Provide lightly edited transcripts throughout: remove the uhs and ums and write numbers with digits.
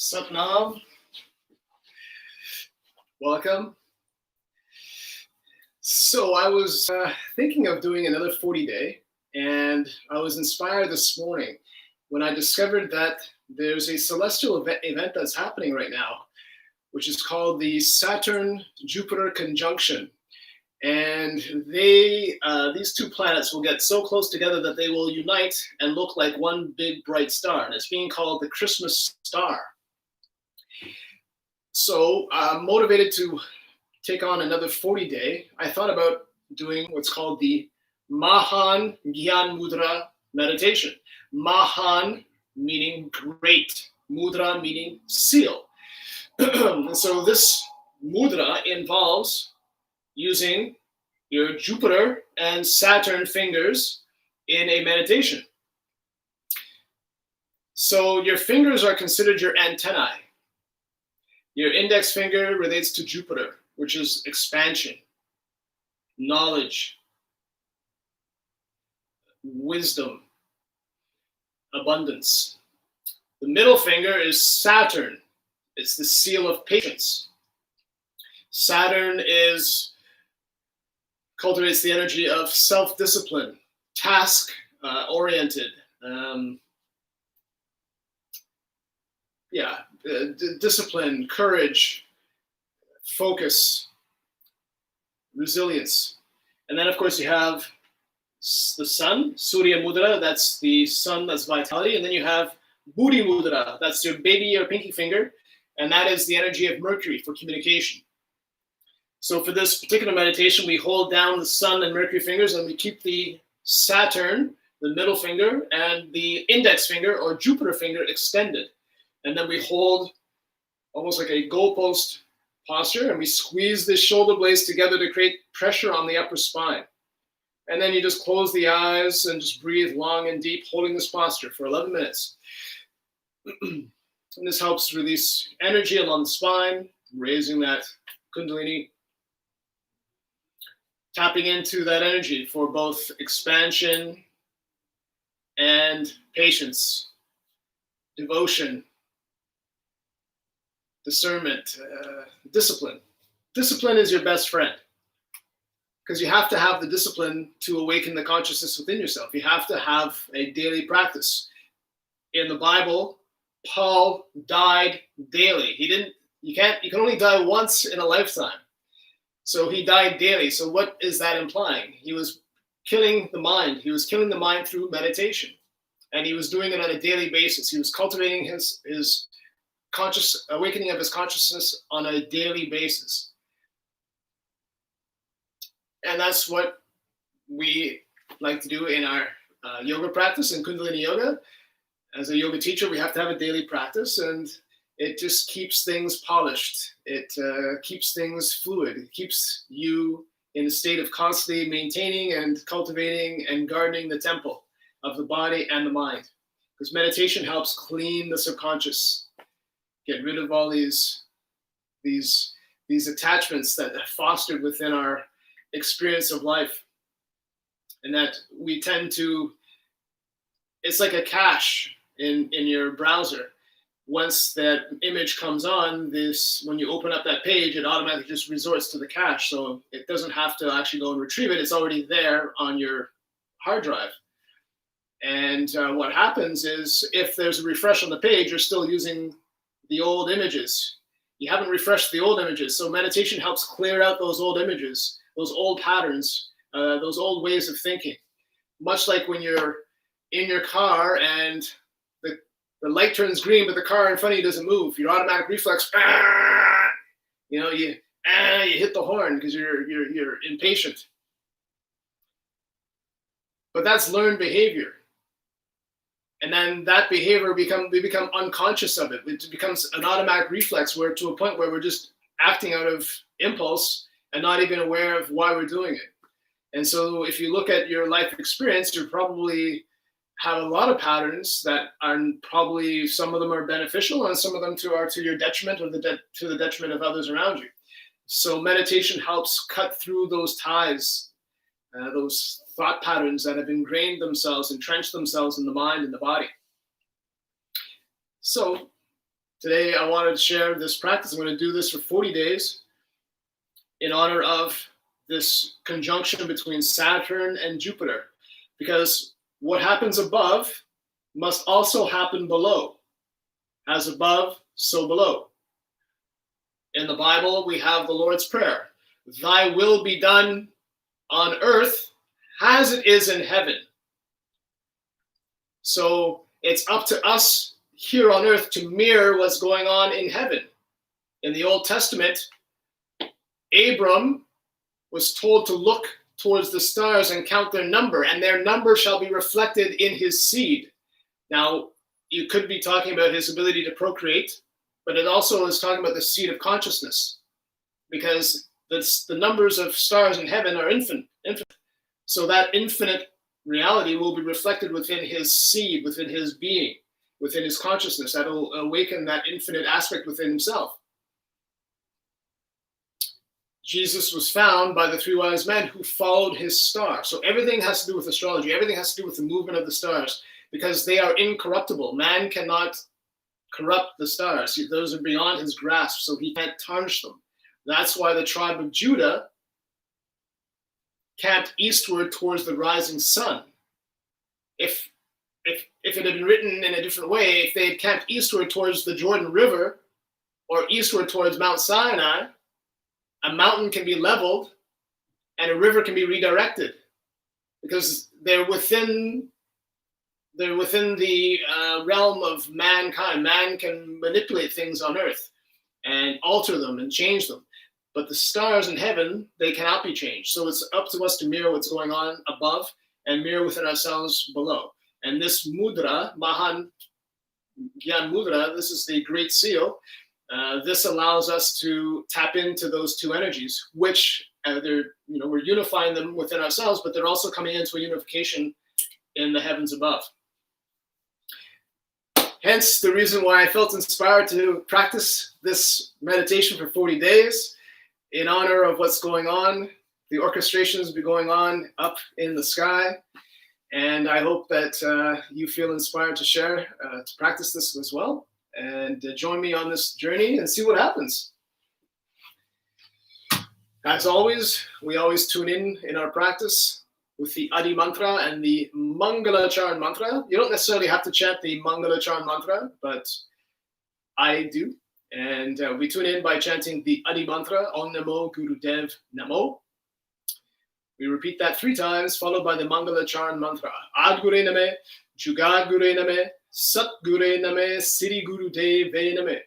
Satnam, welcome. So I was thinking of doing another 40-day, and I was inspired this morning when I discovered that there's a celestial event that's happening right now, which is called the Saturn-Jupiter conjunction. And these two planets will get so close together that they will unite and look like one big bright star. And it's being called the Christmas star. So motivated to take on another 40-day, I thought about doing what's called the Mahan Gyan Mudra meditation. Mahan meaning great, Mudra meaning seal. So this mudra involves using your Jupiter and Saturn fingers in a meditation. So your fingers are considered your antennae. Your index finger relates to Jupiter, which is expansion, knowledge, wisdom, abundance. The middle finger is Saturn. It's the seal of patience. Saturn cultivates the energy of self-discipline, task-oriented, discipline, courage, focus, resilience. And then, of course, you have the sun, Surya Mudra, that's the sun, that's vitality. And then you have Buddhi Mudra, that's your baby or pinky finger, and that is the energy of Mercury for communication. So for this particular meditation, we hold down the sun and Mercury fingers, and we keep the Saturn, the middle finger, and the index finger or Jupiter finger extended. And then we hold almost like a goalpost posture, and we squeeze the shoulder blades together to create pressure on the upper spine. And then you just close the eyes and just breathe long and deep, holding this posture for 11 minutes. And this helps release energy along the spine, raising that Kundalini, tapping into that energy for both expansion and patience, devotion, discernment, discipline. Discipline is your best friend, because you have to have the discipline to awaken the consciousness within yourself. You have to have a daily practice. In the Bible, Paul died daily. You can only die once in a lifetime. So he died daily. So what is that implying? He was killing the mind. He was killing the mind through meditation. And he was doing it on a daily basis. He was cultivating his conscious awakening of his consciousness on a daily basis. And that's what we like to do in our yoga practice in Kundalini Yoga. As a yoga teacher, we have to have a daily practice, and it just keeps things polished. It keeps things fluid. It keeps you in a state of constantly maintaining and cultivating and gardening the temple of the body and the mind. Because meditation helps clean the subconscious, get rid of all these attachments that are fostered within our experience of life. And that we tend to, it's like a cache in your browser. Once that image comes on, when you open up that page, it automatically just resorts to the cache. So it doesn't have to actually go and retrieve it. It's already there on your hard drive. And what happens is, if there's a refresh on the page, you're still using the old images. You haven't refreshed the old images. So meditation helps clear out those old images, those old patterns, those old ways of thinking. Much like when you're in your car and the light turns green, but the car in front of you doesn't move. Your automatic reflex, you hit the horn because you're impatient. But that's learned behavior. And then that behavior we become unconscious of it. It becomes an automatic reflex, where to a point where we're just acting out of impulse and not even aware of why we're doing it. And so if you look at your life experience, you probably have a lot of patterns that are probably, some of them are beneficial and some of them are to your detriment or to the detriment of others around you. So meditation helps cut through those ties, those thought patterns that have ingrained themselves, entrenched themselves in the mind and the body. So today I wanted to share this practice. I'm going to do this for 40 days in honor of this conjunction between Saturn and Jupiter, because what happens above must also happen below. As above, so below. In the Bible, we have the Lord's Prayer. Thy will be done on earth as it is in heaven. So it's up to us here on earth to mirror what's going on in heaven. In the Old Testament, Abram was told to look towards the stars and count their number, and their number shall be reflected in his seed. Now, you could be talking about his ability to procreate, but it also is talking about the seed of consciousness, because the numbers of stars in heaven are infinite. So that infinite reality will be reflected within his seed, within his being, within his consciousness. That will awaken that infinite aspect within himself. Jesus was found by the three wise men who followed his star. So everything has to do with astrology. Everything has to do with the movement of the stars, because they are incorruptible. Man cannot corrupt the stars. Those are beyond his grasp, so he can't tarnish them. That's why the tribe of Judah camped eastward towards the rising sun. If it had been written in a different way, if they had camped eastward towards the Jordan River or eastward towards Mount Sinai, a mountain can be leveled and a river can be redirected, because they're within the realm of mankind. Man can manipulate things on earth and alter them and change them. But the stars in heaven, they cannot be changed. So it's up to us to mirror what's going on above and mirror within ourselves below. And this mudra, Mahan Gyan Mudra, this is the Great Seal. This allows us to tap into those two energies, which we're unifying them within ourselves, but they're also coming into a unification in the heavens above. Hence the reason why I felt inspired to practice this meditation for 40 days in honor of what's going on. The orchestrations will be going on up in the sky. And I hope that you feel inspired to share, to practice this as well, and join me on this journey and see what happens. As always, we always tune in our practice with the Adi mantra and the Mangala Charan mantra. You don't necessarily have to chant the Mangala Charan mantra, but I do. And we tune in by chanting the Adi mantra, Om Namo Gurudev Namo. We repeat that 3 times, followed by the Mangala Charan mantra. Ad Gure Name, Jugad Gure Name, Sat Gure Name, Siri Gurudev Name.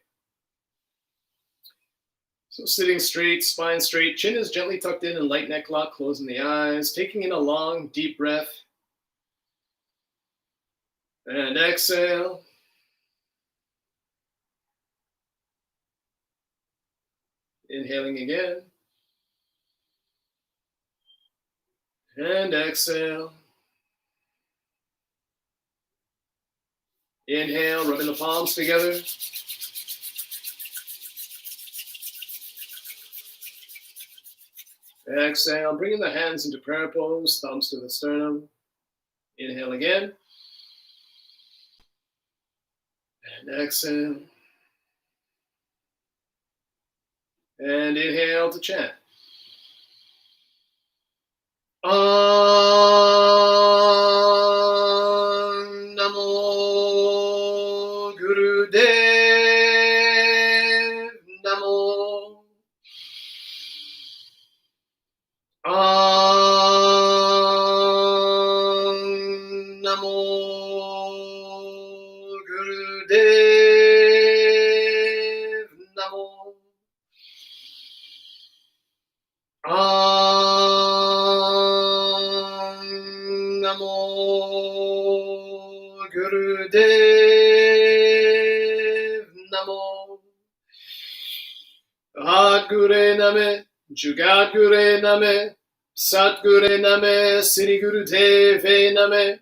So sitting straight, spine straight, chin is gently tucked in and light neck lock, closing the eyes, taking in a long, deep breath. And exhale. Inhaling again. And exhale. Inhale, rubbing the palms together. Exhale, bringing the hands into prayer pose, thumbs to the sternum. Inhale again. And exhale. And inhale to chant. Om Namo Gurudev Namo. Om Namo Gurudev Namo. Om Namo Gurudev Namo. Ad Gure Name, Jugad Gure Name, Sat Gure Name, Siri Gurudev Name.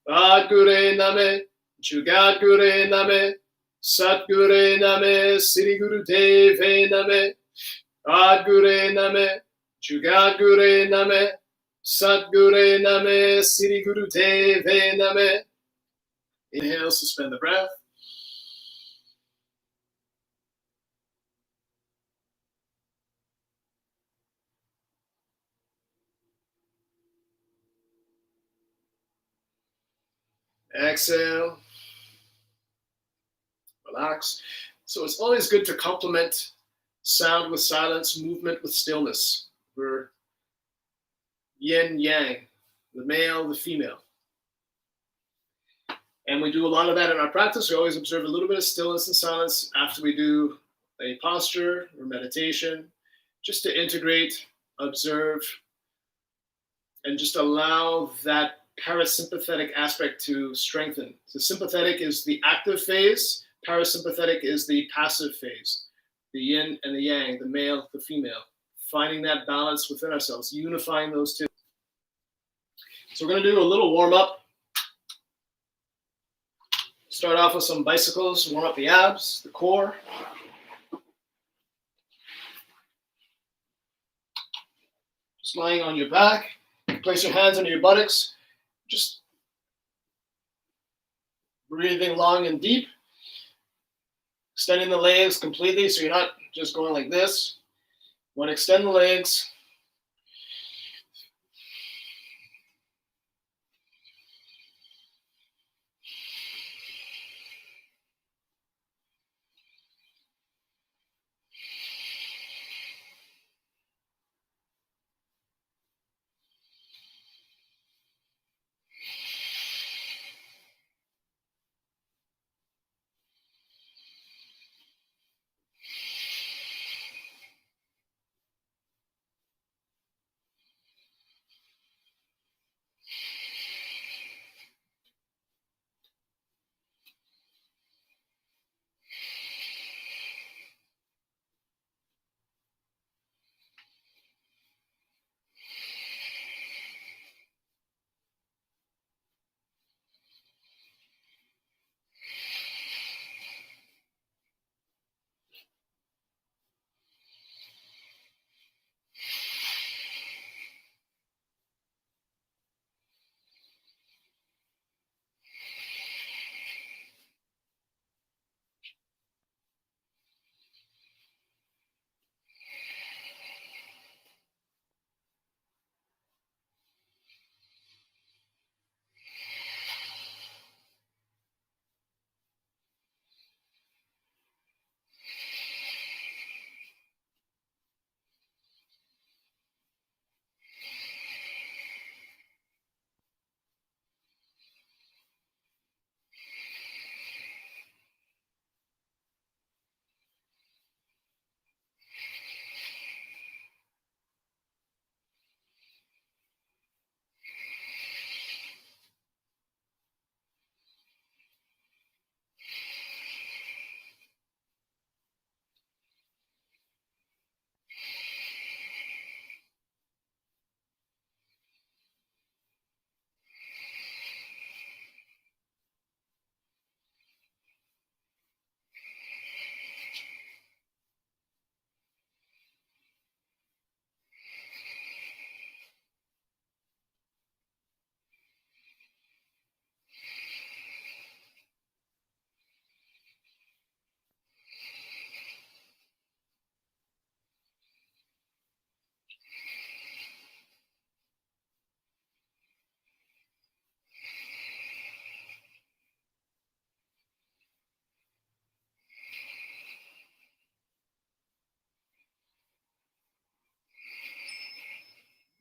Ad Gure Name, Jugad Gure Name, Sat Gure Name, Siri Gurudev Name. Ad Gure Name, Jugad Gure Name, Sat Gure Name, Siri Gurudev Name. Inhale, suspend the breath. Exhale. Relax. So it's always good to complement sound with silence, movement with stillness. We're yin yang, the male, the female. And we do a lot of that in our practice. We always observe a little bit of stillness and silence after we do a posture or meditation, just to integrate, observe, and just allow that parasympathetic aspect to strengthen. So sympathetic is the active phase, parasympathetic is the passive phase, the yin and the yang, the male, the female. Finding that balance within ourselves, unifying those two. So we're going to do a little warm up. Start off with some bicycles, warm up the abs, the core. Just lying on your back. Place your hands under your buttocks. Just breathing long and deep. Extending the legs completely so you're not just going like this. You want to extend the legs.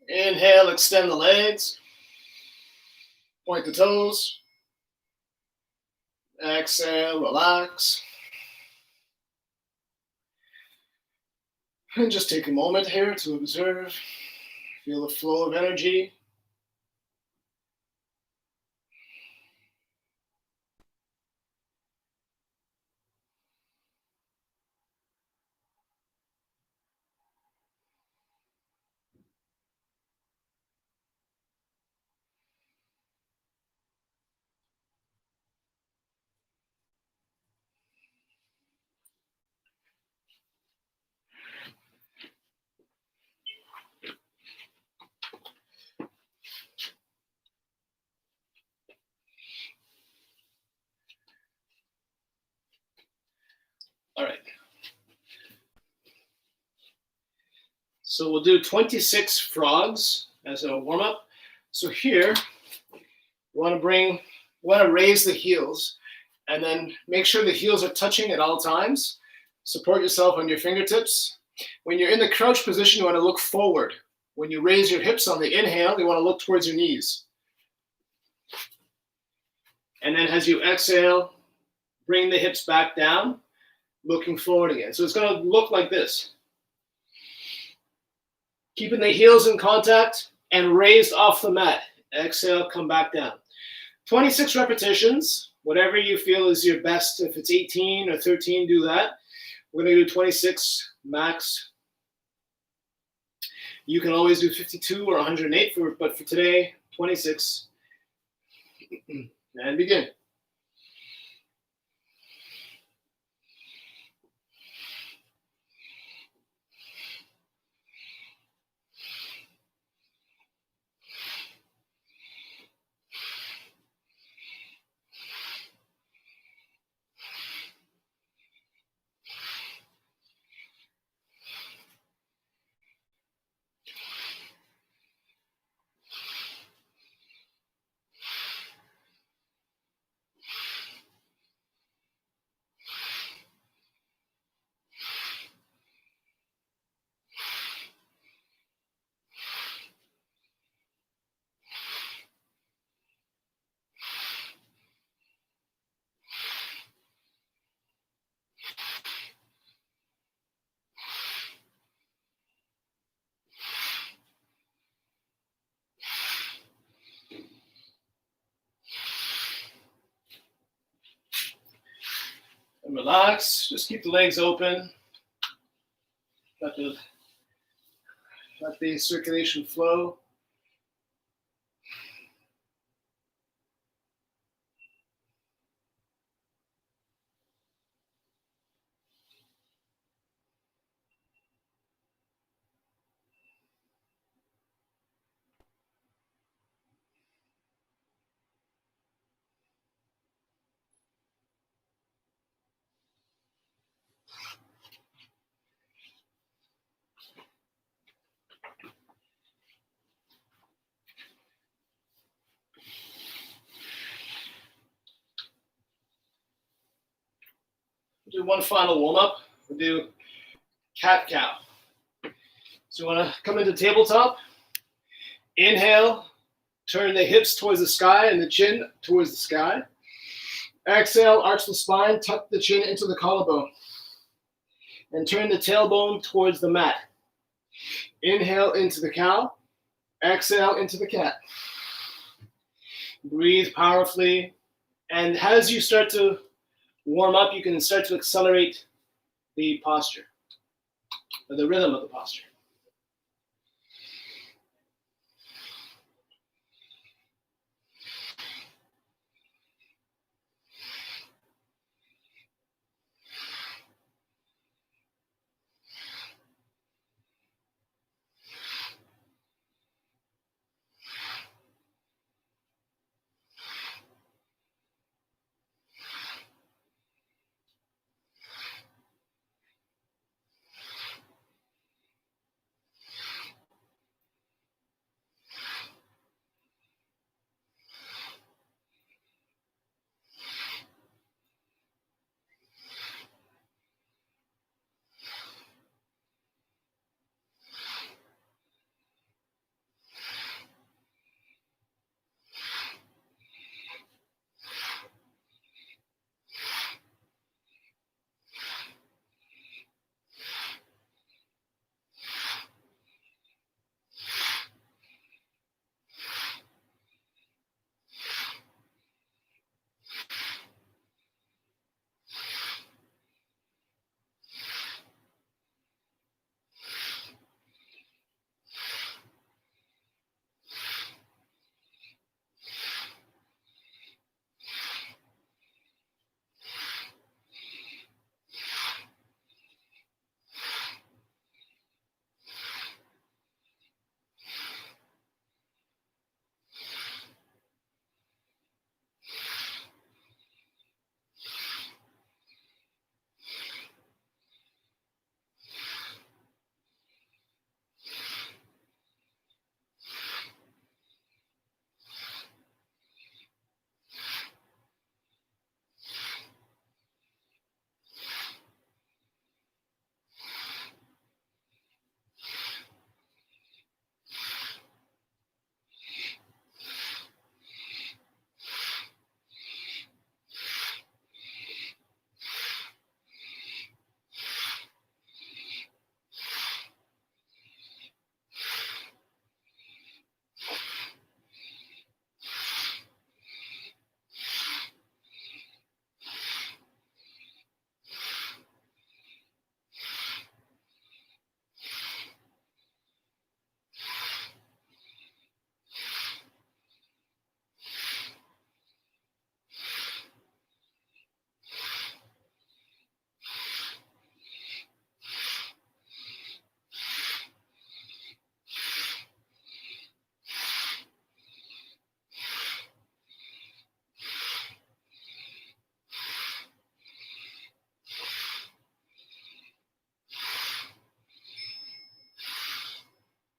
Inhale, extend the legs. Point the toes. Exhale, relax. And just take a moment here to observe. Feel the flow of energy. All right. So we'll do 26 frogs as a warm-up. So here, you want to bring want to raise the heels and then make sure the heels are touching at all times. Support yourself on your fingertips. When you're in the crouch position, you want to look forward. When you raise your hips on the inhale, you want to look towards your knees. And then as you exhale, bring the hips back down, looking forward again. So it's going to look like this. Keeping the heels in contact and raised off the mat. Exhale, come back down. 26 repetitions, whatever you feel is your best. If it's 18 or 13, do that. We're going to do 26 max. You can always do 52 or 108, but for today, 26. And begin. And relax, just keep the legs open. Let the circulation flow. We'll do one final warm-up. We'll do cat-cow. So you want to come into tabletop. Inhale, turn the hips towards the sky and the chin towards the sky. Exhale, arch the spine, tuck the chin into the collarbone. And turn the tailbone towards the mat. Inhale into the cow. Exhale into the cat. Breathe powerfully. And as you start to warm up, you can start to accelerate the posture, or the rhythm of the posture.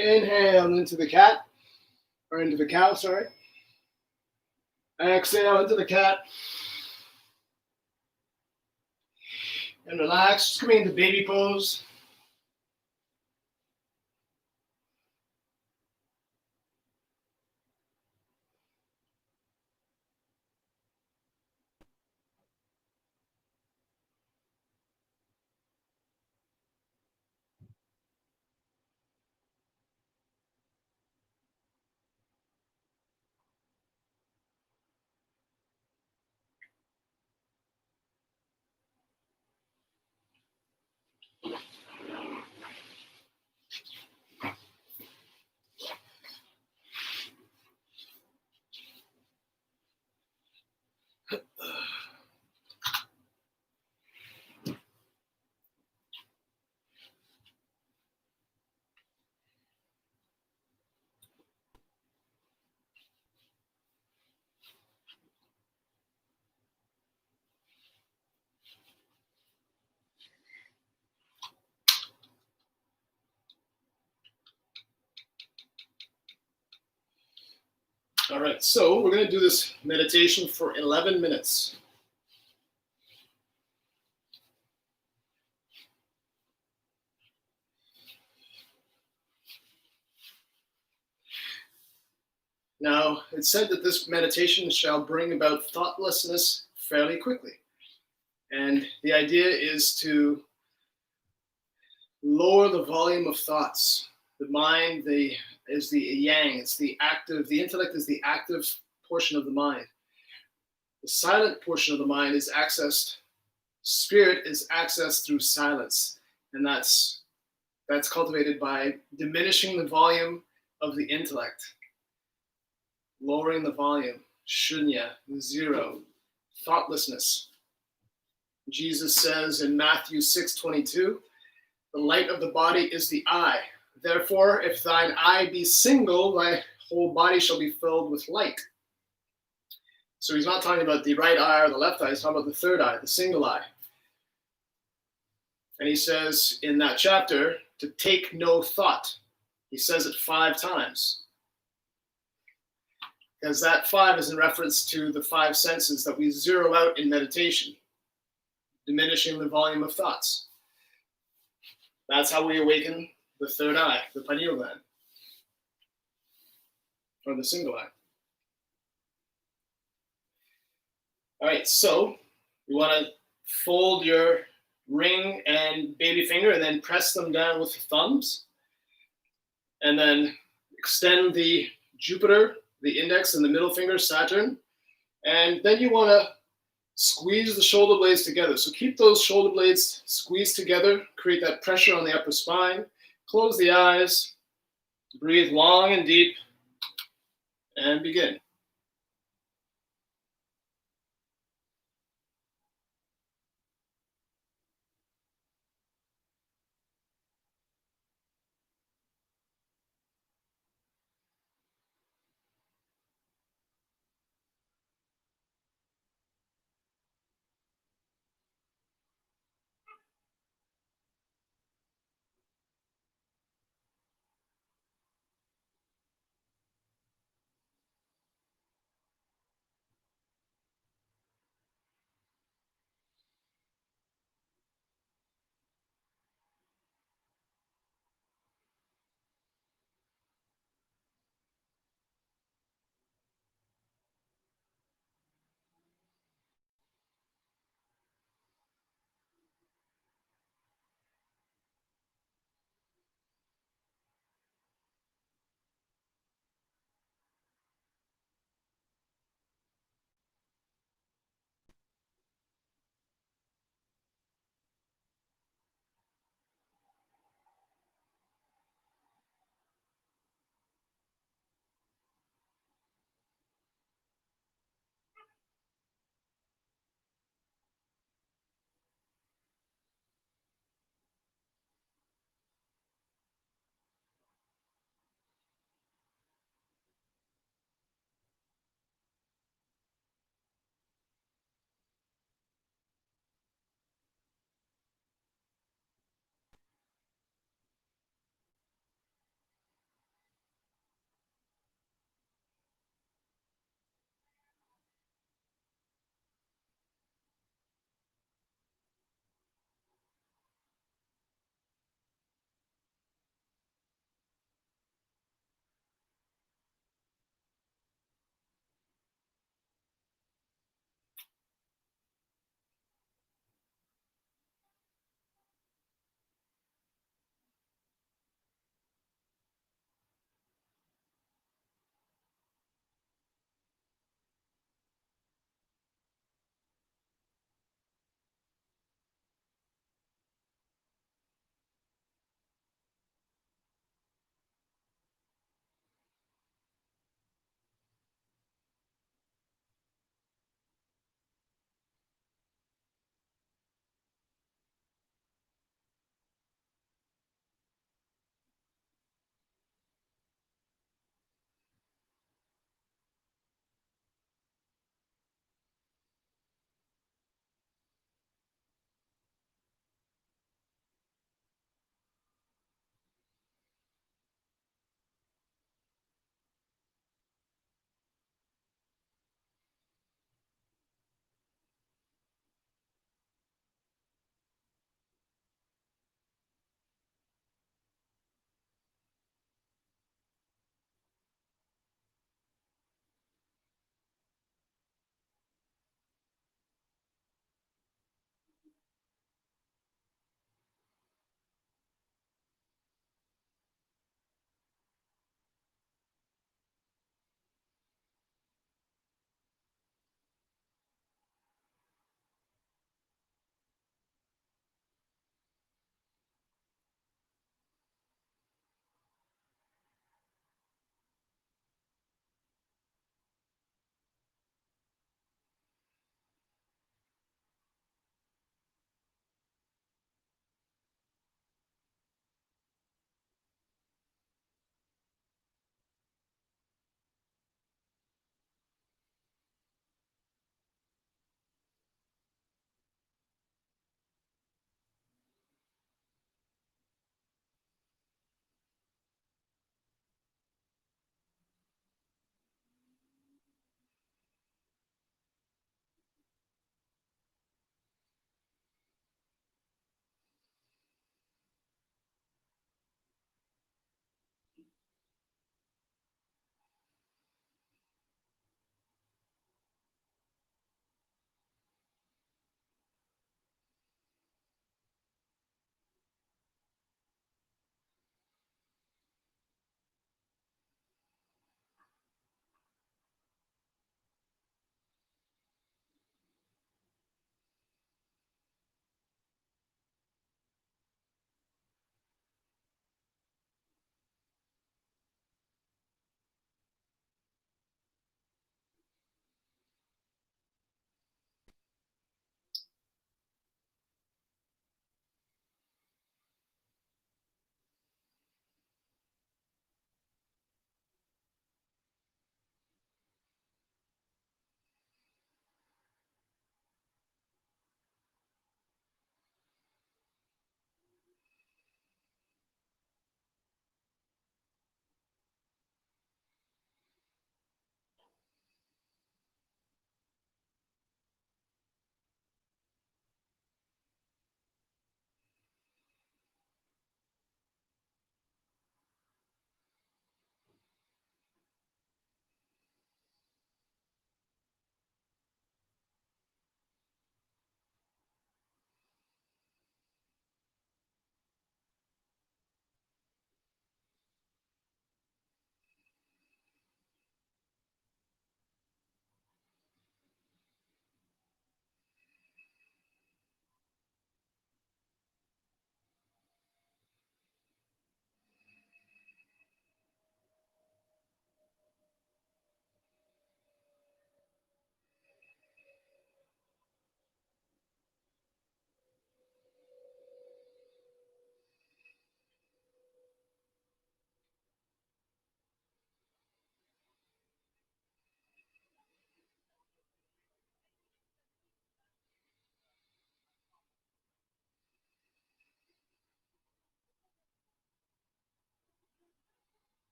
Inhale into the cat, or into the cow, sorry. Exhale into the cat. And relax, just coming into baby pose. All right, so we're going to do this meditation for 11 minutes. Now, it's said that this meditation shall bring about thoughtlessness fairly quickly. And the idea is to lower the volume of thoughts. The mind is the yang, it's the active, the intellect is the active portion of the mind. The silent portion of the mind is accessed, spirit is accessed through silence. And that's cultivated by diminishing the volume of the intellect, lowering the volume, shunya, zero, thoughtlessness. Jesus says in Matthew 6:22, the light of the body is the eye. Therefore, if thine eye be single, thy whole body shall be filled with light. So he's not talking about the right eye or the left eye, he's talking about the third eye, the single eye. And he says in that chapter to take no thought. He says it 5 times. Because that 5 is in reference to the 5 senses that we zero out in meditation, diminishing the volume of thoughts. That's how we awaken the third eye, the pineal gland, or the single eye. All right, so you want to fold your ring and baby finger and then press them down with the thumbs. And then extend the Jupiter, the index, and the middle finger, Saturn. And then you want to squeeze the shoulder blades together. So keep those shoulder blades squeezed together, create that pressure on the upper spine. Close the eyes, breathe long and deep, and begin.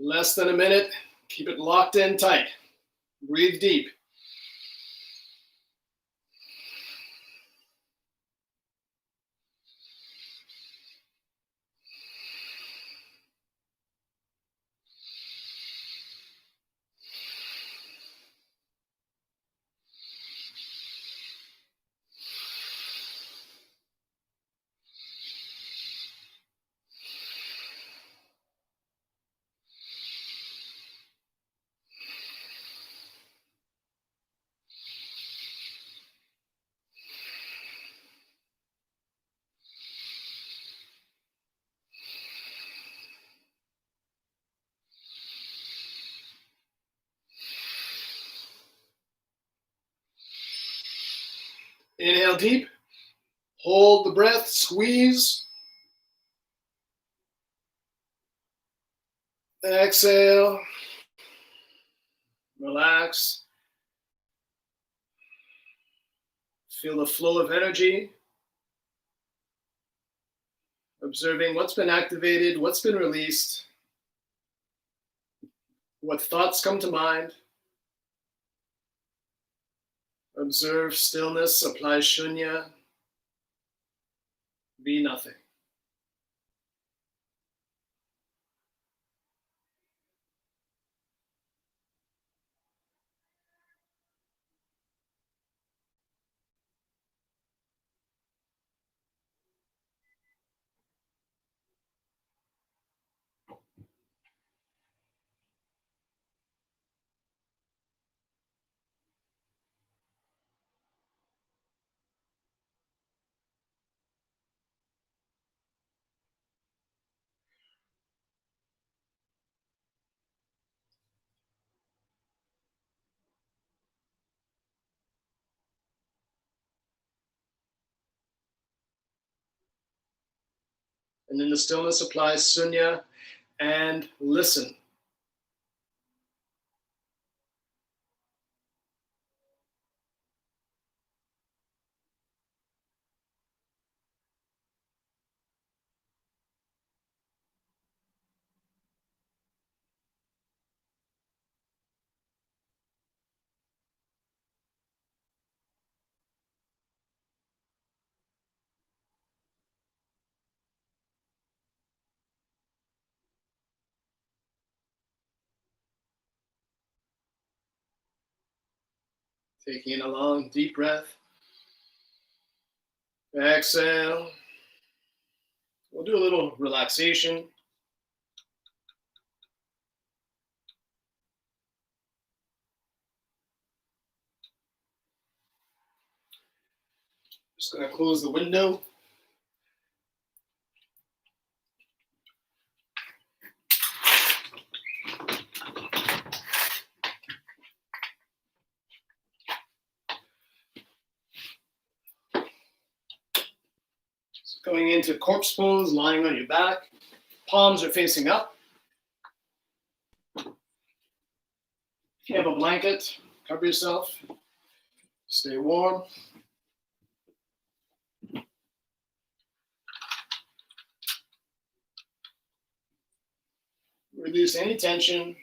Less than a minute. Keep it locked in tight. Breathe deep. Inhale deep. Hold the breath. Squeeze. Exhale. Relax. Feel the flow of energy. Observing what's been activated, what's been released, what thoughts come to mind. Observe stillness, apply shunya, be nothing. And in the stillness, apply sunya and listen. Taking in a long, deep breath. Exhale. We'll do a little relaxation. Just going to close the window. Going into corpse pose, lying on your back. Palms are facing up. If you have a blanket, cover yourself. Stay warm. Release any tension.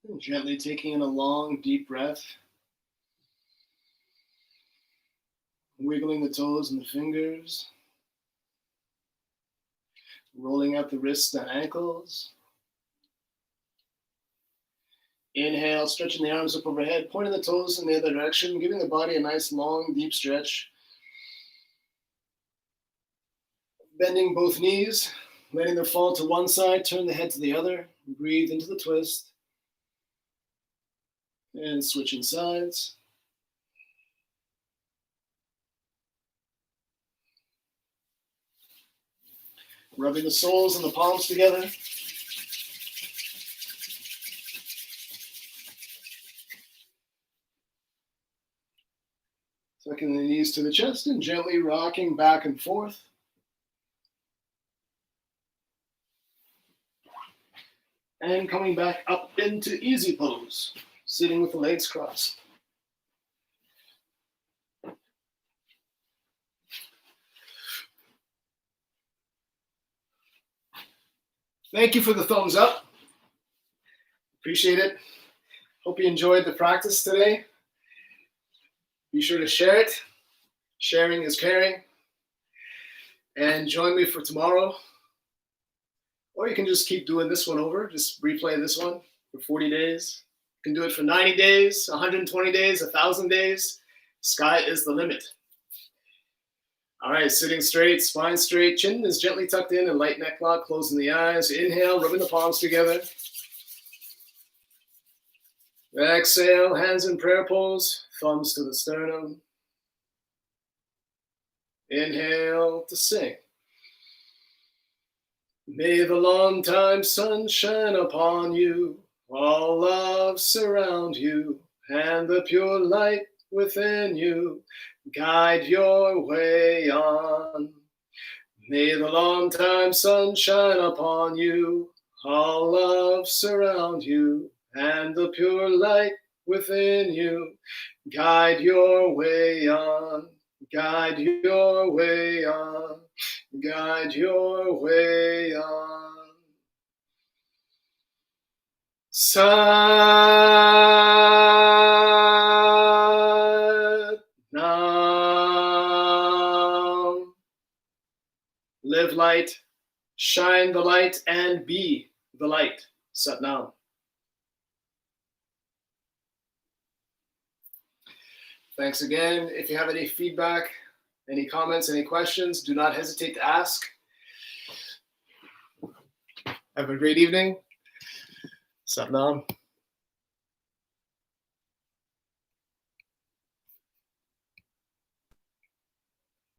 And gently taking in a long, deep breath. Wiggling the toes and the fingers. Rolling out the wrists and ankles. Inhale, stretching the arms up overhead, pointing the toes in the other direction, giving the body a nice, long, deep stretch. Bending both knees, letting them fall to one side, turn the head to the other, breathe into the twist. And switching sides. Rubbing the soles and the palms together. Tucking the knees to the chest and gently rocking back and forth. And coming back up into easy pose, sitting with the legs crossed. Thank you for the thumbs up. Appreciate it. Hope you enjoyed the practice today. Be sure to share it. Sharing is caring. And join me for tomorrow. Or you can just keep doing this one over. Just replay this one for 40 days. You can do it for 90 days, 120 days, 1,000 days. Sky is the limit. All right, sitting straight, spine straight, chin is gently tucked in, and light neck lock, closing the eyes. Inhale, rubbing the palms together. Exhale, hands in prayer pose, thumbs to the sternum. Inhale to sing. May the long-time sun shine upon you, all love surround you, and the pure light within you guide your way on. May the long-time sun shine upon you, all love surround you, and the pure light within you guide your way on. Guide your way on. Guide your way on. Sat Nam. Live light, shine the light, and be the light. Sat Nam. Thanks again. If you have any feedback, any comments, any questions, do not hesitate to ask. Have a great evening. Sat Nam.